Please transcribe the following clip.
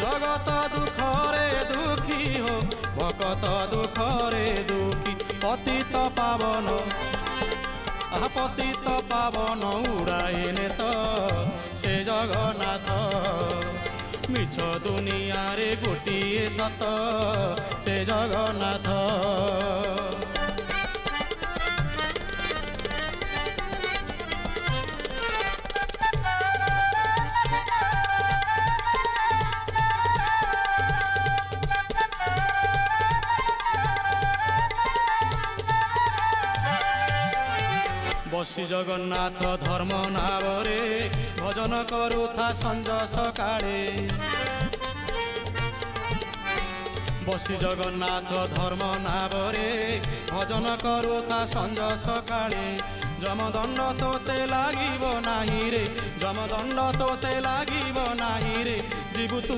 জগত দুঃখরে দুঃখী হো ভকত দুঃখরে দুঃখী পতিত পাবন পতিত পাবন উড়াইনে তো সে জগন্নাথ মিছ দুনিয়ারে গোটিয়ে সত সে জগন্নাথ। বসি জগন্নাথ ধর্ম নাবরে ভজন করুথা সঞ্জ সকাଳେ বসি জগন্নাথ ধর্ম নাবরে ভজন করুথা সঞ্জ সকাଳେ যমদণ্ড তোতে লাগিব নাহি রে যমদণ্ড তোতে লাগিব নাহি রে জীবু তু